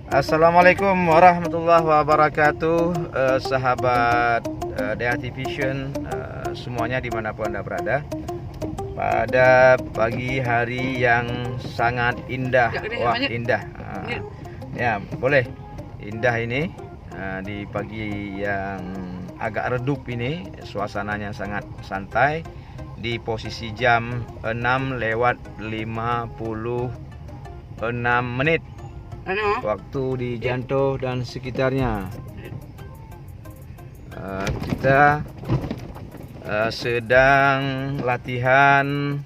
Assalamualaikum warahmatullahi wabarakatuh, sahabat DHT Vision, semuanya dimanapun Anda berada. Pada pagi hari yang sangat indah, wah indah, ya boleh, indah ini di pagi yang agak redup ini, suasananya sangat santai. Di posisi jam 6:56 waktu di Janto dan sekitarnya. Kita sedang latihan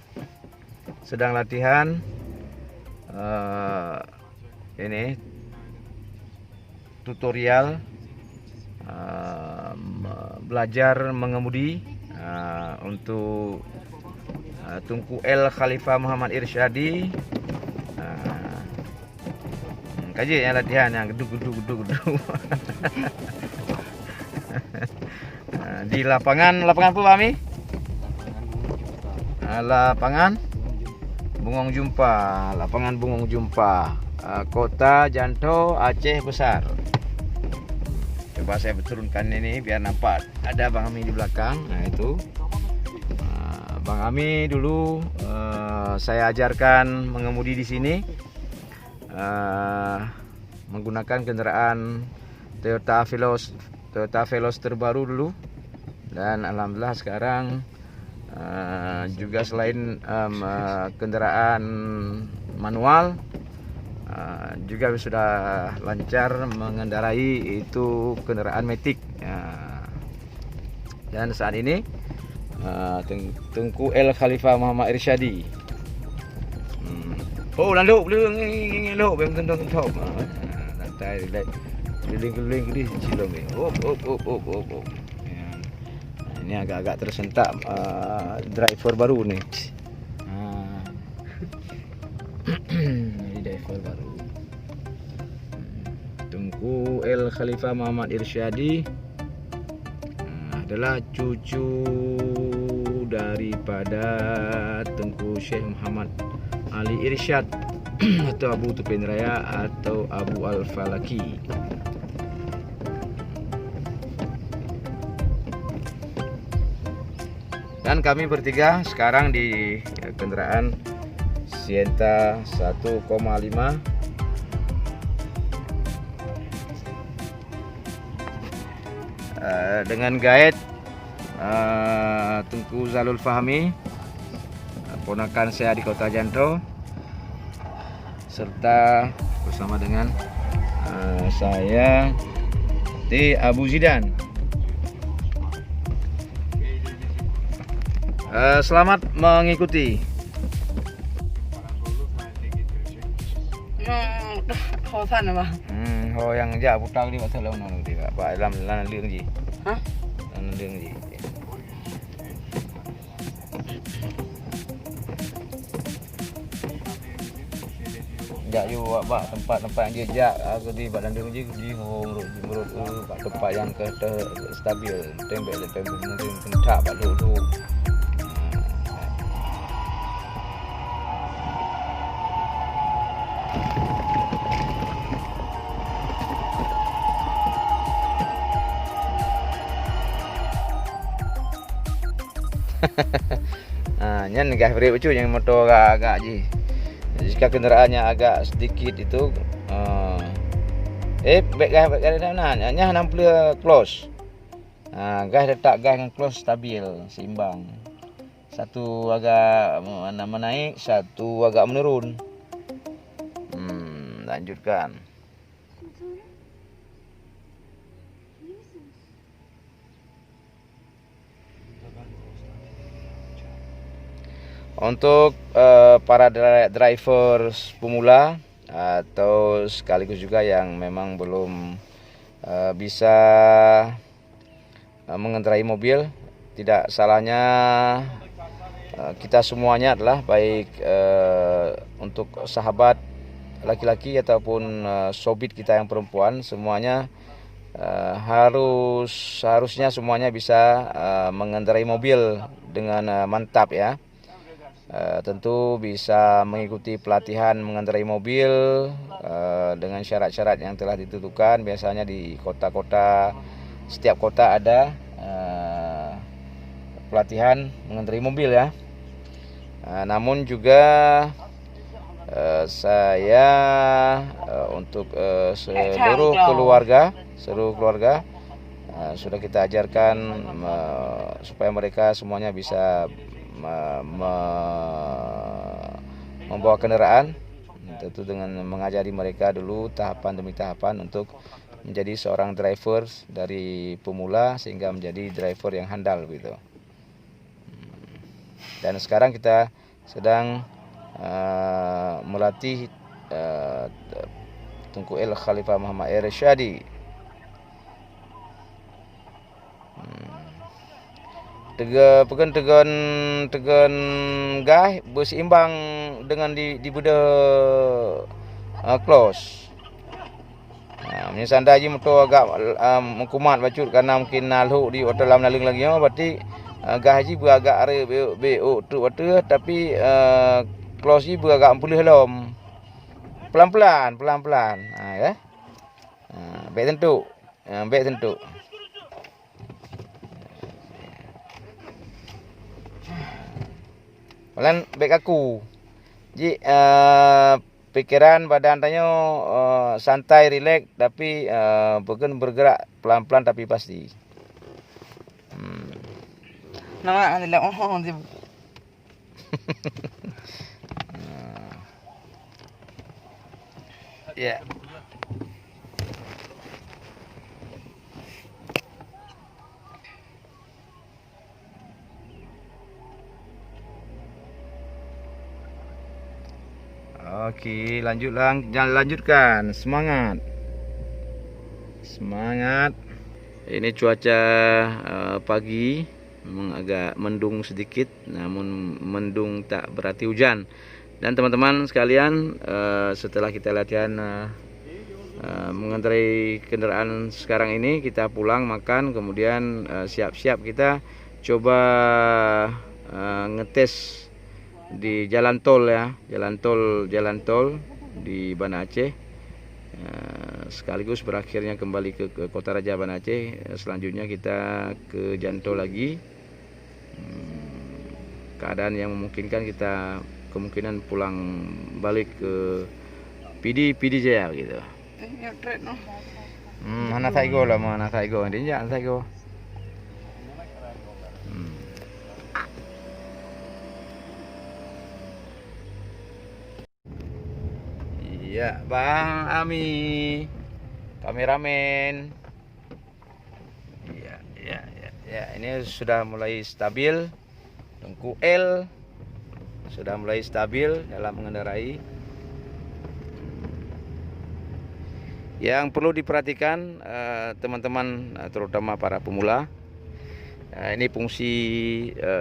ini tutorial belajar mengemudi untuk Tunku El Khalifah Muhammad Irsyadi. Kaji yang latihan yang gedung. Di lapangan apa Mami? Lapangan Bungong Jumpa, Kota Janto, Aceh Besar. Coba saya turunkan ini biar nampak ada Bang Ami di belakang. Nah itu Bang Ami dulu saya ajarkan mengemudi di sini. Menggunakan kendaraan Toyota Veloz terbaru dulu, dan alhamdulillah sekarang juga selain kendaraan manual juga sudah lancar mengendarai itu kendaraan matic. Dan saat ini Tunku El Khalifah Muhammad Irsyadi. Oh, landuk belum ngelok bem tendang top. Santai relax. Keliling di cilong ni. Op. Ini agak-agak tersentak driver baru ni. Ini driver baru. Tunku El Khalifah Muhammad Irsyadi adalah cucu daripada Tengku Syekh Muhammad Ali Irsyad atau Abu Tupin Raya atau Abu Al-Falaki. Dan kami bertiga sekarang di kendaraan Sienta 1,5 dengan guide Tunku Zalul Fahmi, ponakan saya di Kota Janto, serta bersama dengan saya di Abu Zidan. Selamat mengikuti. Ho san apa? Ho yang ja putang ni masalah mana dia Pak dalam lương gì? Hả? Lương gì? Jak you buat tempat-tempat yang jejak aku di badan dia je menurut tempat yang stabil, tembak mungkin kentak pak dulu. Nyan gas brake becu yang motor agak je. Jika kendaraannya agak sedikit itu back gas mana? Nyah 60 close. Gas letak gas dengan close stabil, seimbang. Satu agak menaik, satu agak menurun. Lanjutkan. Untuk para driver pemula atau sekaligus juga yang memang belum bisa mengendarai mobil, tidak salahnya kita semuanya adalah baik untuk sahabat laki-laki ataupun sobit kita yang perempuan, semuanya harusnya semuanya bisa mengendarai mobil dengan mantap ya. tentu bisa mengikuti pelatihan mengendarai mobil dengan syarat-syarat yang telah ditentukan. Biasanya di kota-kota, setiap kota ada pelatihan mengendarai mobil ya. Namun juga saya untuk seluruh keluarga sudah kita ajarkan supaya mereka semuanya bisa membawa kendaraan, tentu dengan mengajari mereka dulu tahapan demi tahapan untuk menjadi seorang driver dari pemula sehingga menjadi driver yang handal gitu. Dan sekarang kita sedang melatih Tunku El Khalifah Muhammad Irsyadi. Tegan gah berseimbang dengan di beda close. Misalnya aja motor agak mengkumat bacut karena mungkin nalhu di hotel lam nalung lagi berarti gah haji beragak are beok tu water tapi close ji beragak pulih lom. Pelan-pelan. Ya. Baik tentu. Malan baik aku. Ji pikiran badan tanya santai, rileks tapi bergerak pelan-pelan tapi pasti. Nama adalah di ya. Oke, lanjutkan. Semangat. Ini cuaca pagi memang agak mendung sedikit, namun mendung tak berarti hujan. Dan teman-teman sekalian, setelah kita latihan mengendarai kendaraan sekarang ini, kita pulang makan, kemudian siap-siap kita coba ngetes di jalan tol ya, jalan tol di Banda Aceh, sekaligus berakhirnya kembali ke Kota Raja Banda Aceh. Selanjutnya kita ke Janto lagi. Keadaan yang memungkinkan kita kemungkinan pulang balik ke PD Jaya gitu. Mana Taigo lah, mana Taigo, ini jangan Taigo. Iya, Bang Ami, kameramen. Ya, ini sudah mulai stabil. Tunku L sudah mulai stabil dalam mengendarai. Yang perlu diperhatikan teman-teman, terutama para pemula, ini fungsi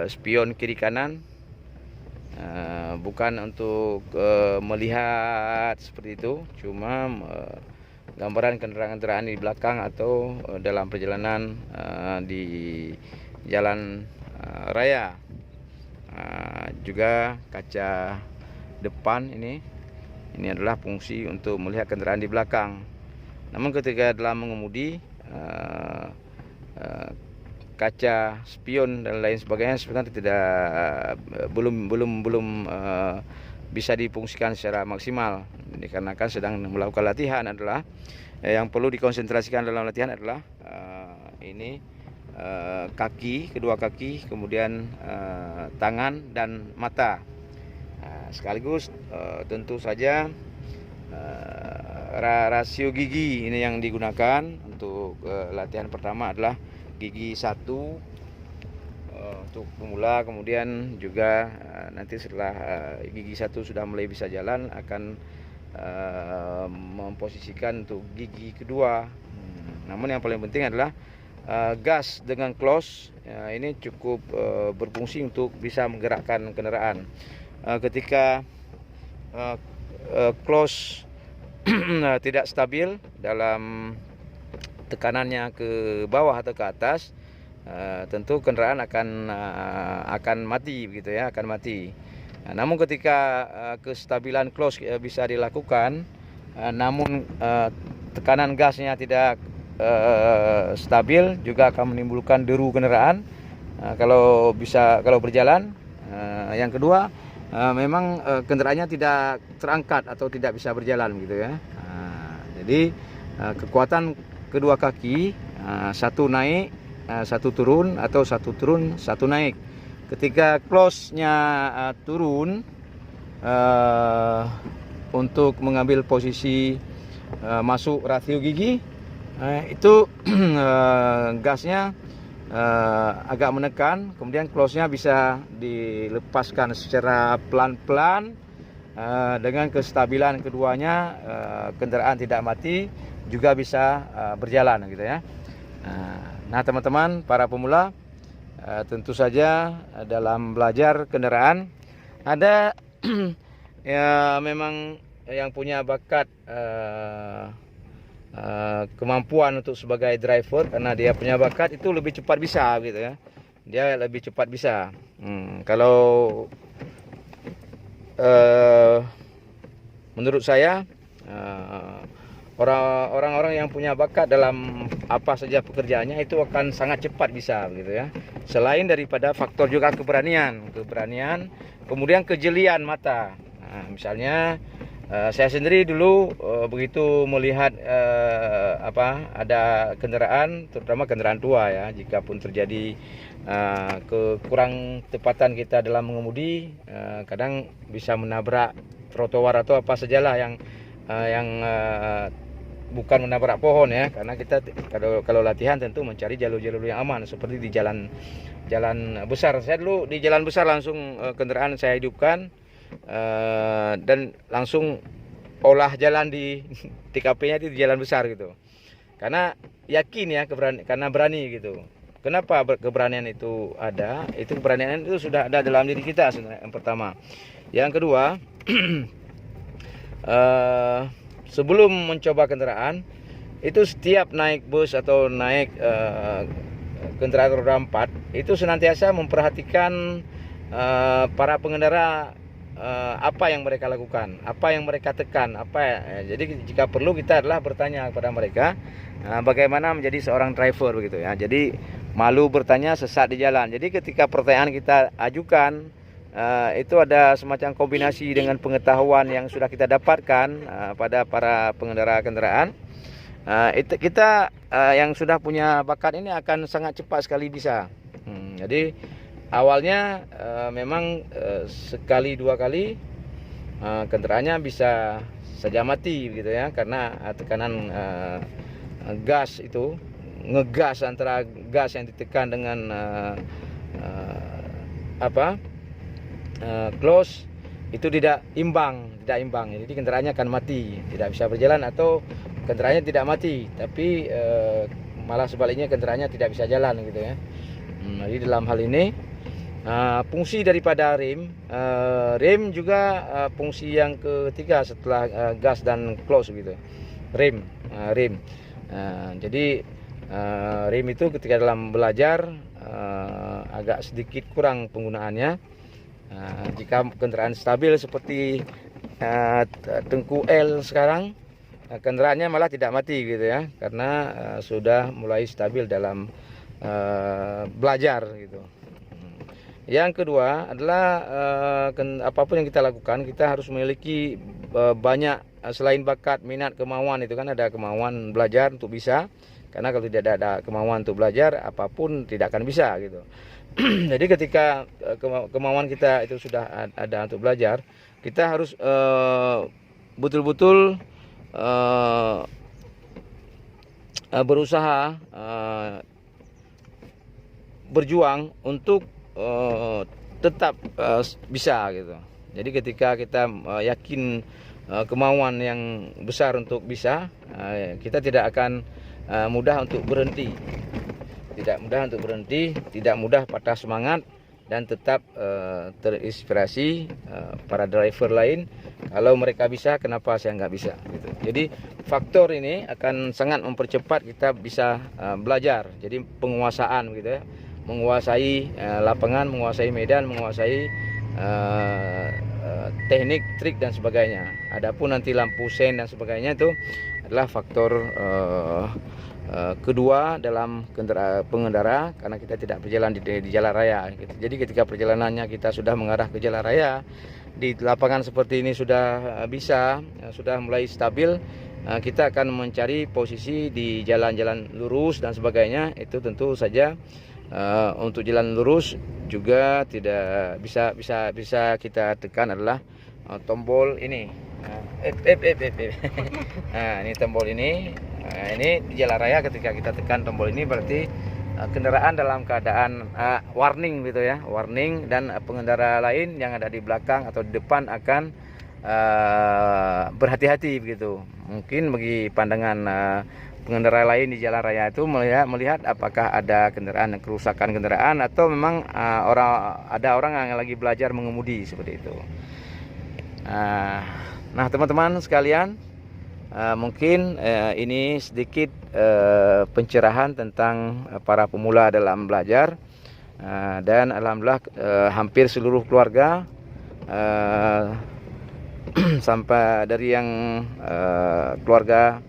spion kiri kanan. Bukan untuk melihat seperti itu, cuma gambaran kendaraan-kendaraan di belakang atau dalam perjalanan di jalan raya. Juga kaca depan ini adalah fungsi untuk melihat kendaraan di belakang. Namun ketika dalam mengemudi, kaca spion dan lain sebagainya sebenarnya belum bisa difungsikan secara maksimal, dikarenakan sedang melakukan latihan. Adalah yang perlu dikonsentrasikan dalam latihan adalah ini kaki, kedua kaki, kemudian tangan dan mata, sekaligus tentu saja rasio gigi ini yang digunakan untuk latihan pertama adalah gigi 1 untuk pemula, kemudian juga nanti setelah gigi 1 sudah mulai bisa jalan akan memposisikan untuk gigi kedua. Namun yang paling penting adalah gas dengan close ini cukup berfungsi untuk bisa menggerakkan kendaraan. Ketika close tidak stabil dalam tekanannya ke bawah atau ke atas, tentu kendaraan akan mati begitu ya, akan mati. Namun ketika kestabilan close bisa dilakukan, namun tekanan gasnya tidak stabil, juga akan menimbulkan deru kendaraan kalau berjalan. Yang kedua, memang kendaraannya tidak terangkat atau tidak bisa berjalan gitu ya. Jadi kekuatan kedua kaki, satu naik, satu turun, atau satu turun, satu naik. Ketika close-nya turun, untuk mengambil posisi masuk rasio gigi, itu gasnya agak menekan, kemudian close-nya bisa dilepaskan secara pelan-pelan. Dengan kestabilan keduanya, kendaraan tidak mati, juga bisa berjalan gitu ya. Nah teman-teman, para pemula, tentu saja dalam belajar kendaraan ada ya memang yang punya bakat, kemampuan untuk sebagai driver, karena dia punya bakat itu lebih cepat bisa gitu ya. Dia lebih cepat bisa. Kalau menurut saya, orang-orang yang punya bakat dalam apa saja pekerjaannya itu akan sangat cepat bisa gitu ya. Selain daripada faktor juga keberanian, kemudian kejelian mata. Misalnya saya sendiri dulu begitu melihat ada kendaraan, terutama kendaraan tua ya, jika pun terjadi kekurang tepatan kita dalam mengemudi, kadang bisa menabrak trotoar atau apa sajalah yang bukan menabrak pohon ya, karena kita kalau latihan tentu mencari jalur-jalur yang aman, seperti di jalan besar. Saya dulu di jalan besar langsung kendaraan saya hidupkan, dan langsung olah jalan di TKP-nya itu di jalan besar gitu. Karena yakin ya, karena berani gitu. Kenapa keberanian itu ada? Itu keberanian itu sudah ada dalam diri kita sebenarnya, yang pertama. Yang kedua, sebelum mencoba kendaraan, itu setiap naik bus atau naik kendaraan roda 4, itu senantiasa memperhatikan para pengendara, apa yang mereka lakukan, apa yang mereka tekan, jadi jika perlu kita adalah bertanya kepada mereka bagaimana menjadi seorang driver begitu ya. Jadi malu bertanya, sesat di jalan. Jadi ketika pertanyaan kita ajukan, itu ada semacam kombinasi dengan pengetahuan yang sudah kita dapatkan pada para pengendara kendaraan. Itu kita yang sudah punya bakat ini akan sangat cepat sekali bisa. Jadi awalnya memang sekali dua kali kendaraannya bisa saja mati gitu ya, karena tekanan gas itu, ngegas antara gas yang ditekan dengan close itu tidak imbang, jadi kendaraannya akan mati, tidak bisa berjalan, atau kendaraannya tidak mati tapi malah sebaliknya kendaraannya tidak bisa jalan gitu ya. Jadi dalam hal ini fungsi daripada rem juga fungsi yang ketiga setelah gas dan close gitu, rem. Jadi rem itu ketika dalam belajar agak sedikit kurang penggunaannya. Jika kendaraan stabil seperti Tengku L sekarang, kendaraannya malah tidak mati gitu ya, karena sudah mulai stabil dalam belajar gitu. Yang kedua adalah apapun yang kita lakukan, kita harus memiliki banyak, selain bakat, minat, kemauan. Itu kan ada kemauan belajar untuk bisa, karena kalau tidak ada kemauan untuk belajar, apapun tidak akan bisa gitu. Jadi ketika kemauan kita itu sudah ada untuk belajar, kita harus betul-betul berusaha, berjuang untuk tetap bisa gitu. Jadi ketika kita yakin kemauan yang besar untuk bisa, kita tidak akan mudah untuk berhenti. Tidak mudah patah semangat, dan tetap terinspirasi para driver lain. Kalau mereka bisa, kenapa saya nggak bisa gitu. Jadi faktor ini akan sangat mempercepat kita bisa belajar. Jadi penguasaan gitu ya, menguasai lapangan, menguasai medan, menguasai teknik, trik dan sebagainya. Adapun nanti lampu sen dan sebagainya itu adalah faktor kedua dalam pengendara, karena kita tidak berjalan di jalan raya gitu. Jadi ketika perjalanannya kita sudah mengarah ke jalan raya, di lapangan seperti ini sudah bisa, sudah mulai stabil, kita akan mencari posisi di jalan-jalan lurus dan sebagainya. Itu tentu saja untuk jalan lurus juga tidak bisa kita tekan adalah tombol ini. Nah, ini tombol ini. Ini di jalan raya ketika kita tekan tombol ini berarti kendaraan dalam keadaan warning gitu ya, warning, dan pengendara lain yang ada di belakang atau di depan akan berhati-hati begitu. Mungkin bagi pandangan pengendara lain di jalan raya itu melihat apakah ada kendaraan, kerusakan kendaraan, atau memang ada orang yang lagi belajar mengemudi seperti itu. Nah teman-teman sekalian, mungkin ini sedikit pencerahan tentang para pemula dalam belajar, dan alhamdulillah hampir seluruh keluarga sampai dari yang keluarga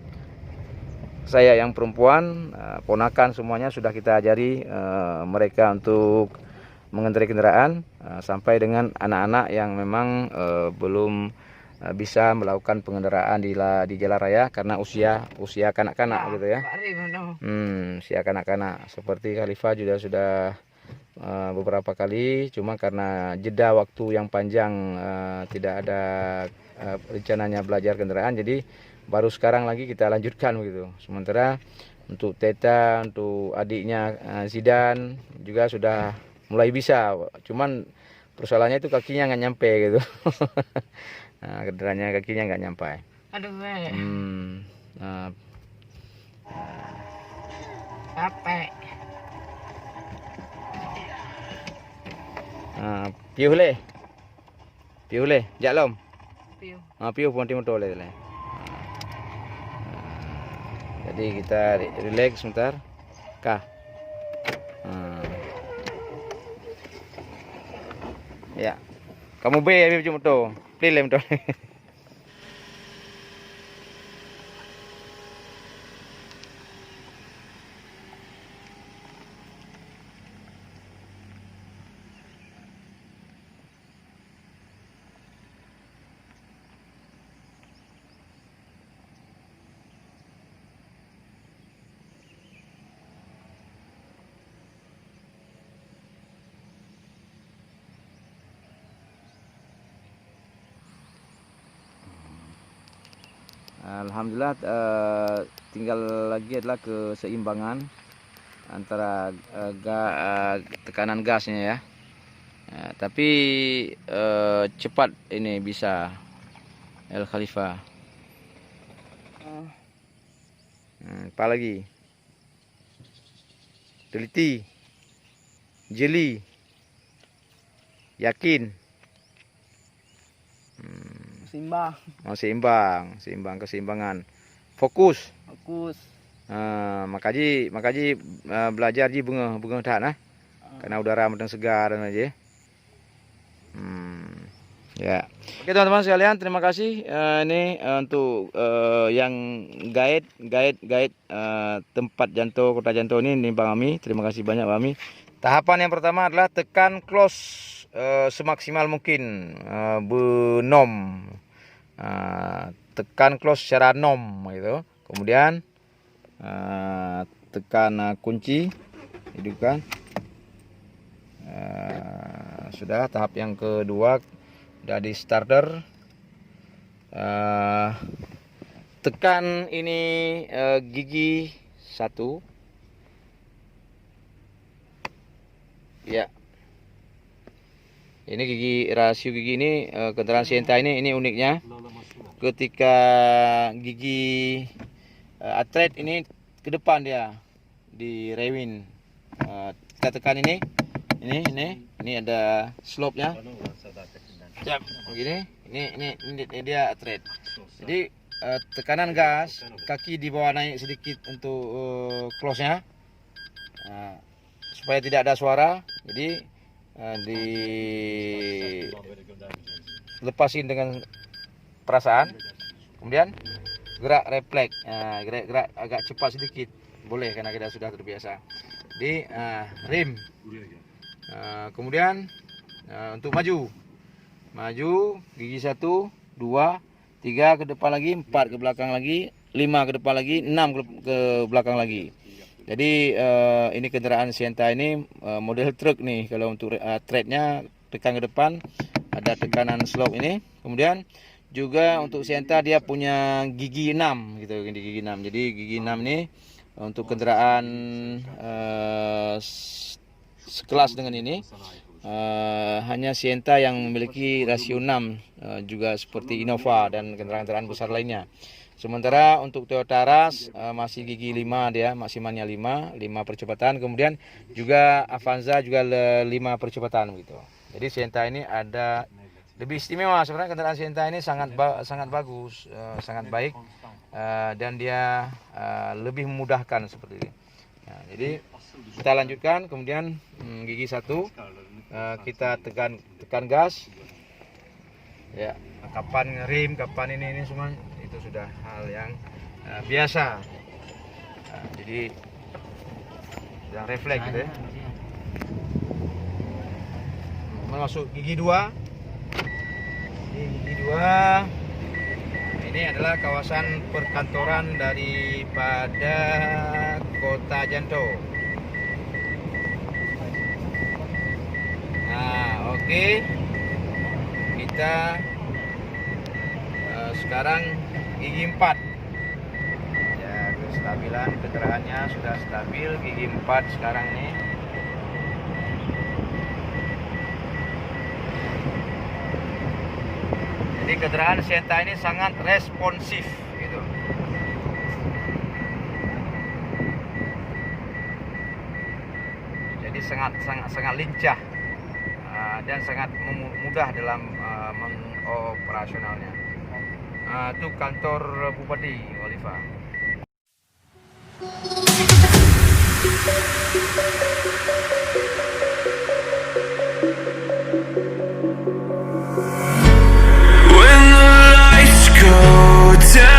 saya yang perempuan, ponakan semuanya sudah kita ajari mereka untuk mengendarai kendaraan, sampai dengan anak-anak yang memang belum bisa melakukan pengendaraan di jalan raya karena usia kanak-kanak gitu ya. Usia kanak-kanak. Seperti Khalifah juga sudah beberapa kali, cuma karena jeda waktu yang panjang, tidak ada rencananya belajar kendaraan, jadi baru sekarang lagi kita lanjutkan begitu. Sementara untuk Teta, untuk adiknya Zidan juga sudah mulai bisa, cuman persoalannya itu kakinya nggak nyampe gitu. Nah, kendaranya kakinya nggak nyampe. Aduh, capek. Piuh le, jaklom. Piu. Piuh pun timur le. Jadi kita relax sebentar. Kah. Ya. Kamu be ya cuma tu. Pilih betul. Alhamdulillah, tinggal lagi adalah keseimbangan antara tekanan gasnya ya. Tapi cepat ini bisa El Khalifah. Apa lagi? Teliti, jeli, yakin. Seimbang, keseimbangan, fokus. Makaji belajar ji bunga tahan karena udara sedang segar dan aja. Ya. Oke teman-teman sekalian, terima kasih ini untuk yang guide tempat Janto, Kota Janto ini Bang Ami. Terima kasih banyak Bang Ami. Tahapan yang pertama adalah tekan close semaksimal mungkin, benom. Tekan close secara nom gitu. Kemudian tekan kunci, hidupkan. Sudah tahap yang kedua, udah di starter. Tekan ini gigi 1 ya. Ini rasio gigi ini kendaraan Sienta ini uniknya. Ketika gigi atret ini ke depan dia di rewin, kita tekan ini ada slope-nya. Begini, ini dia atret. Jadi tekanan gas, kaki di bawah naik sedikit untuk close-nya, supaya tidak ada suara. Jadi dilepasin dengan perasaan, kemudian gerak refleks, gerak agak cepat sedikit boleh karena kita sudah terbiasa. Di rem, kemudian untuk maju gigi 1, 2, 3 ke depan lagi, 4 ke belakang lagi, 5 ke depan lagi, 6 ke belakang lagi. Jadi ini kendaraan Sienta ini model truk nih. Kalau untuk treadnya tekan ke depan, ada tekanan slope ini. Kemudian juga untuk Sienta dia punya gigi 6 gitu, gigi 6. Jadi gigi 6 ini untuk kendaraan sekelas dengan ini hanya Sienta yang memiliki rasio 6, juga seperti Innova dan kendaraan-kendaraan besar lainnya. Sementara untuk Toyota Rush masih gigi 5 dia, maksimalnya 5 percepatan. Kemudian juga Avanza juga 5 percepatan gitu. Jadi Sienta ini ada lebih istimewa sebenarnya. Kendaraan Sienta ini sangat bagus, sangat baik, dan dia lebih memudahkan seperti ini. Nah, jadi kita lanjutkan. Kemudian gigi 1 kita tekan gas. Ya, kapan ngerem, kapan ini semua itu sudah hal yang biasa. Nah, jadi yang refleks gitu ya. Masuk gigi 2. Gigi 2 ini adalah kawasan perkantoran daripada Kota Janto. Nah, oke. Kita sekarang gigi 4. Ya, kestabilan kendaraannya sudah stabil, gigi 4 sekarang nih. Jadi kendaraan Sienta ini sangat responsif gitu. Jadi sangat lincah dan sangat mudah dalam mengoperasionalnya. Itu kantor Bupati Oliva. When the lights go down